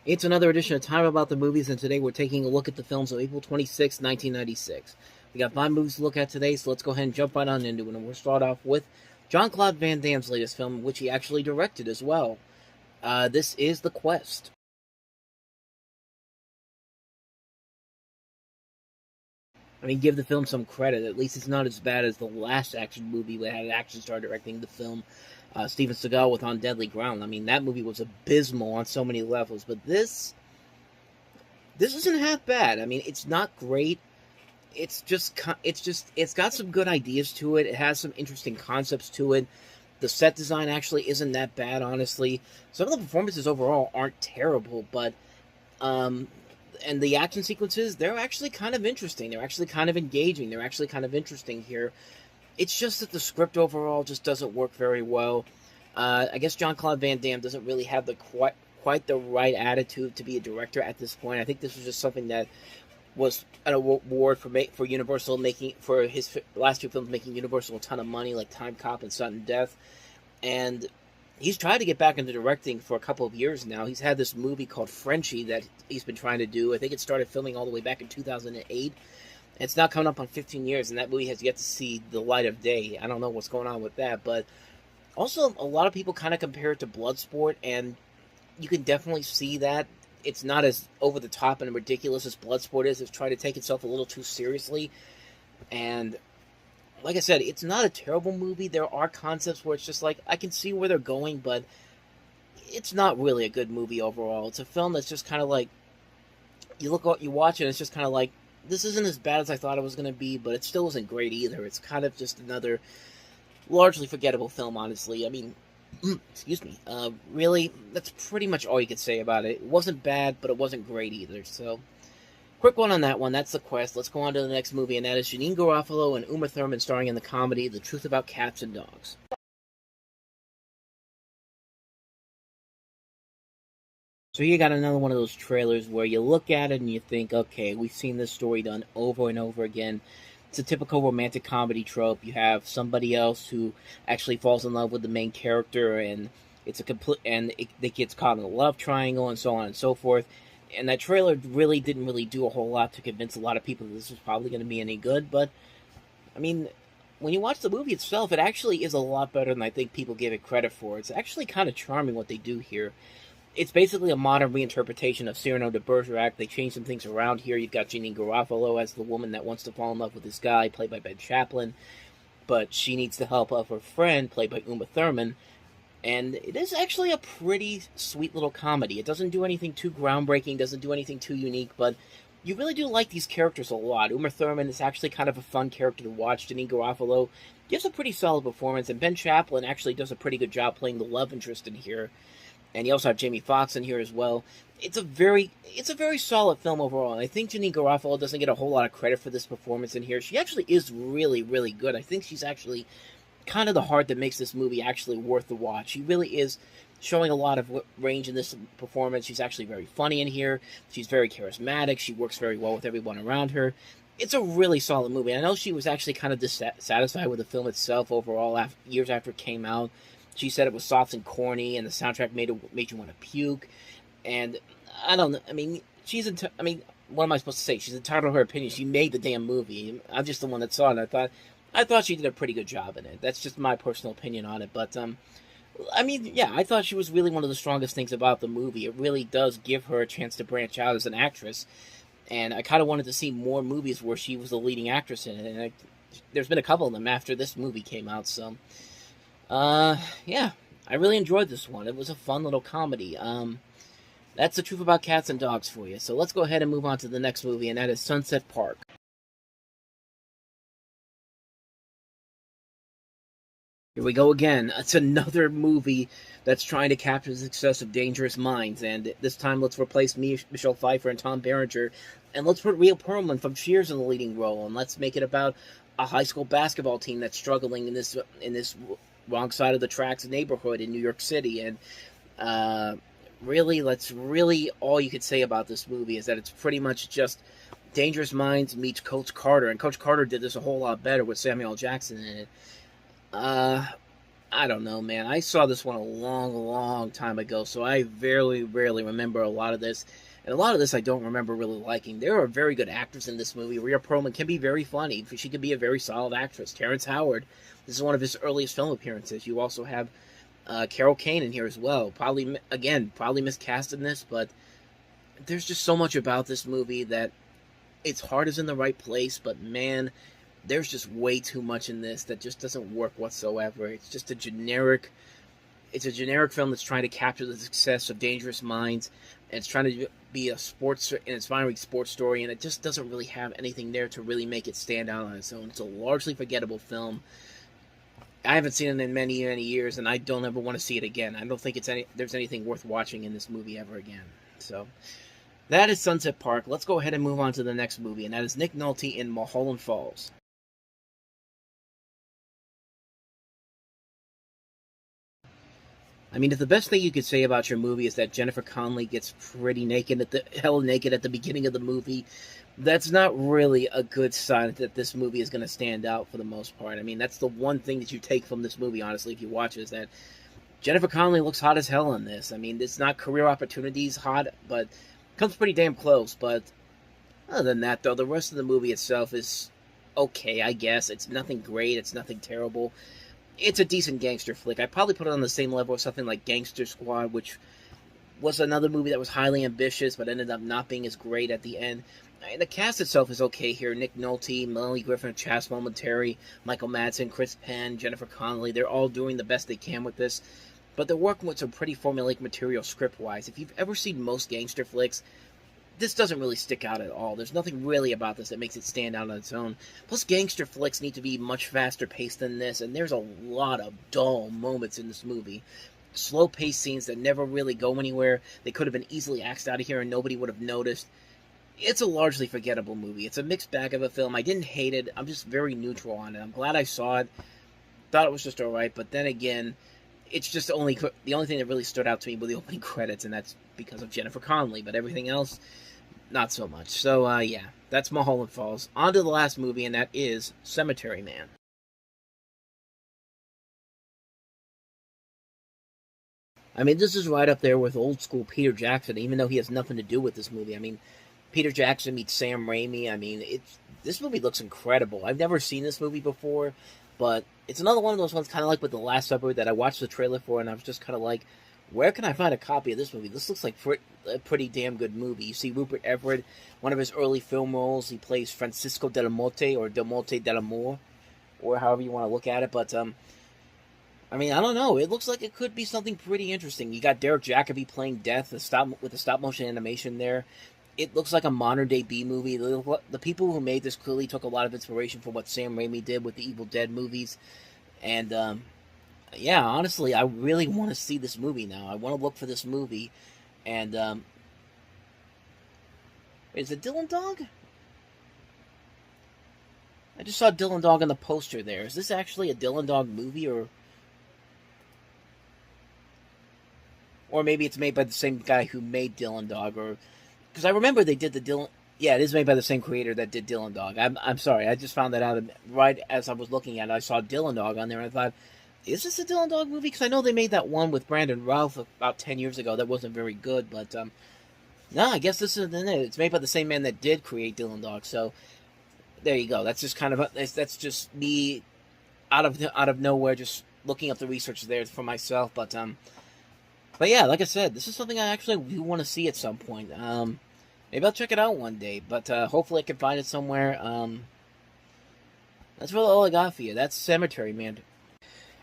It's another edition of Time About the Movies, and today we're taking a look at the films of April 26, 1996. We got 5 movies to look at today, so let's go ahead and jump right on into it. And we'll start off with Jean-Claude Van Damme's latest film, which he actually directed as well. This is The Quest. I mean, give the film some credit. At least it's not as bad as the last action movie that had an action star directing the film, Steven Seagal with On Deadly Ground. I mean, that movie was abysmal on so many levels, but this isn't half bad. I mean, it's not great. It's got some good ideas to it. It has some interesting concepts to it. The set design actually isn't that bad, honestly. Some of the performances overall aren't terrible, but and the action sequences, they're actually kind of interesting. They're actually kind of engaging. They're actually kind of interesting here. It's just that the script overall just doesn't work very well. I guess Jean-Claude Van Damme doesn't really have the quite the right attitude to be a director at this point. I think this was just something that was an award for Universal, making for his last 2 films, making Universal a ton of money, like Time Cop and Sudden Death. And he's tried to get back into directing for a couple of years now. He's had this movie called Frenchie that he's been trying to do. I think it started filming all the way back in 2008. It's now coming up on 15 years, and that movie has yet to see the light of day. I don't know what's going on with that, but also a lot of people kind of compare it to Bloodsport, and you can definitely see that it's not as over the top and ridiculous as Bloodsport is. It's trying to take itself a little too seriously, and like I said, it's not a terrible movie. There are concepts where it's just like, I can see where they're going, but it's not really a good movie overall. It's a film that's just kind of like, you watch it, and it's just kind of like, this isn't as bad as I thought it was going to be, but it still isn't great either. It's kind of just another largely forgettable film, honestly. I mean, excuse me. Really, that's pretty much all you could say about it. It wasn't bad, but it wasn't great either. So, quick one on that one. That's The Quest. Let's go on to the next movie, and that is Janeane Garofalo and Uma Thurman starring in the comedy The Truth About Cats and Dogs. So you got another one of those trailers where you look at it and you think, okay, we've seen this story done over and over again. It's a typical romantic comedy trope. You have somebody else who actually falls in love with the main character, and it's a complete, and it gets caught in a love triangle, and so on and so forth. And that trailer really didn't really do a whole lot to convince a lot of people that this was probably going to be any good. But I mean, when you watch the movie itself, it actually is a lot better than I think people give it credit for. It's actually kind of charming what they do here. It's basically a modern reinterpretation of Cyrano de Bergerac. They changed some things around here. You've got Janeane Garofalo as the woman that wants to fall in love with this guy, played by Ben Chaplin, but she needs the help of her friend, played by Uma Thurman. And it is actually a pretty sweet little comedy. It doesn't do anything too groundbreaking, doesn't do anything too unique, but you really do like these characters a lot. Uma Thurman is actually kind of a fun character to watch. Janeane Garofalo gives a pretty solid performance, and Ben Chaplin actually does a pretty good job playing the love interest in here. And you also have Jamie Foxx in here as well. It's a very solid film overall. And I think Janeane Garofalo doesn't get a whole lot of credit for this performance in here. She actually is really, really good. I think she's actually kind of the heart that makes this movie actually worth the watch. She really is showing a lot of range in this performance. She's actually very funny in here. She's very charismatic. She works very well with everyone around her. It's a really solid movie. I know she was actually kind of dissatisfied with the film itself overall years after it came out. She said it was soft and corny, and the soundtrack made you want to puke. And I don't know. I mean, what am I supposed to say? She's entitled to her opinion. She made the damn movie. I'm just the one that saw it. And I thought she did a pretty good job in it. That's just my personal opinion on it. But I mean, yeah, I thought she was really one of the strongest things about the movie. It really does give her a chance to branch out as an actress. And I kind of wanted to see more movies where she was the leading actress in it. And there's been a couple of them after this movie came out. So. Yeah, I really enjoyed this one. It was a fun little comedy. That's The Truth About Cats and Dogs for you. So let's go ahead and move on to the next movie, and that is Sunset Park. Here we go again. It's another movie that's trying to capture the success of Dangerous Minds, and this time let's replace Michelle Pfeiffer and Tom Berenger, and let's put Rhea Perlman from Cheers in the leading role, and let's make it about a high school basketball team that's struggling in this wrong side of the tracks neighborhood in New York City. And really all you could say about this movie is that it's pretty much just Dangerous Minds meets Coach Carter, and Coach Carter did this a whole lot better with Samuel L. Jackson in it. I don't know, man. I saw this one a long, long time ago, so I very rarely remember a lot of this. And a lot of this I don't remember really liking. There are very good actors in this movie. Rhea Perlman can be very funny. She can be a very solid actress. Terrence Howard, this is one of his earliest film appearances. You also have Carol Kane in here as well. Probably miscast in this, but there's just so much about this movie that its heart is in the right place, but man, there's just way too much in this that just doesn't work whatsoever. It's just it's a generic film that's trying to capture the success of Dangerous Minds, and it's trying to be an inspiring sports story, and it just doesn't really have anything there to really make it stand out on its own. It's a largely forgettable film. I haven't seen it in many, many years, and I don't ever want to see it again. I don't think there's anything worth watching in this movie ever again. So, that is Sunset Park. Let's go ahead and move on to the next movie, and that is Nick Nolte in Mulholland Falls. I mean, if the best thing you could say about your movie is that Jennifer Connelly gets pretty hell naked at the beginning of the movie, that's not really a good sign that this movie is going to stand out for the most part. I mean, that's the one thing that you take from this movie, honestly, if you watch it, is that Jennifer Connelly looks hot as hell in this. I mean, it's not career opportunities hot, but comes pretty damn close. But other than that, though, the rest of the movie itself is okay, I guess. It's nothing great. It's nothing terrible. It's a decent gangster flick. I'd probably put it on the same level as something like Gangster Squad, which was another movie that was highly ambitious, but ended up not being as great at the end. And the cast itself is okay here. Nick Nolte, Melanie Griffith, Chas Momentary, Michael Madsen, Chris Penn, Jennifer Connelly. They're all doing the best they can with this. But they're working with some pretty formulaic material script-wise. If you've ever seen most gangster flicks, this doesn't really stick out at all. There's nothing really about this that makes it stand out on its own. Plus, gangster flicks need to be much faster paced than this, and there's a lot of dull moments in this movie. Slow-paced scenes that never really go anywhere. They could have been easily axed out of here and nobody would have noticed. It's a largely forgettable movie. It's a mixed bag of a film. I didn't hate it. I'm just very neutral on it. I'm glad I saw it. Thought it was just alright, but then again, it's just the only thing that really stood out to me were the opening credits, and that's because of Jennifer Connelly. But everything else, not so much. So, yeah, that's Mulholland Falls. On to the last movie, and that is Cemetery Man. I mean, this is right up there with old school Peter Jackson, even though he has nothing to do with this movie. I mean, Peter Jackson meets Sam Raimi. I mean, this movie looks incredible. I've never seen this movie before, but it's another one of those ones, kind of like with The Last Supper, that I watched the trailer for, and I was just kind of like, where can I find a copy of this movie? This looks like a pretty damn good movie. You see Rupert Everett, one of his early film roles. He plays Francisco Del Monte, or Del Monte dell'Amore, or however you want to look at it. But, I mean, I don't know. It looks like it could be something pretty interesting. You got Derek Jacobi playing Death with the stop-motion animation there. It looks like a modern-day B-movie. The people who made this clearly took a lot of inspiration from what Sam Raimi did with the Evil Dead movies. And, yeah, honestly, I really want to see this movie now. I want to look for this movie. And, is it Dylan Dog? I just saw Dylan Dog on the poster there. Is this actually a Dylan Dog movie, or maybe it's made by the same guy who made Dylan Dog, or... Because I remember they did the Dylan... Yeah, it is made by the same creator that did Dylan Dog. I'm sorry, I just found that out right as I was looking at it. I saw Dylan Dog on there, and I thought, is this a Dylan Dog movie? Because I know they made that one with Brandon Routh about 10 years ago that wasn't very good, but, no, I guess this is it. It's made by the same man that did create Dylan Dog, so there you go. That's just kind of... That's just me out of nowhere, just looking up the research there for myself, But yeah, like I said, this is something I actually do want to see at some point. Maybe I'll check it out one day, but hopefully I can find it somewhere. That's really all I got for you. That's Cemetery Man.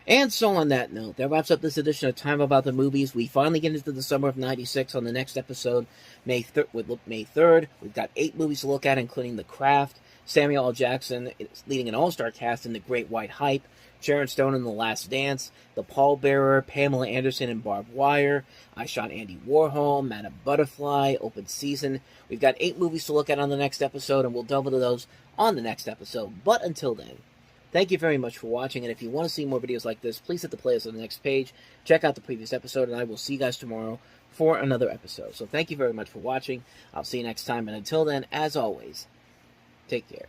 And so on that note, that wraps up this edition of Time About the Movies. We finally get into the summer of '96 on the next episode, May 3rd. We've got 8 movies to look at, including The Craft, Samuel L. Jackson leading an all-star cast in The Great White Hype, Sharon Stone in The Last Dance, The Pallbearer, Pamela Anderson in Barbed Wire, I Shot Andy Warhol, Madame Butterfly, Open Season. We've got 8 movies to look at on the next episode, and we'll delve into those on the next episode. But until then, thank you very much for watching, and if you want to see more videos like this, please hit the playlist on the next page, check out the previous episode, and I will see you guys tomorrow for another episode. So thank you very much for watching. I'll see you next time, and until then, as always, take care.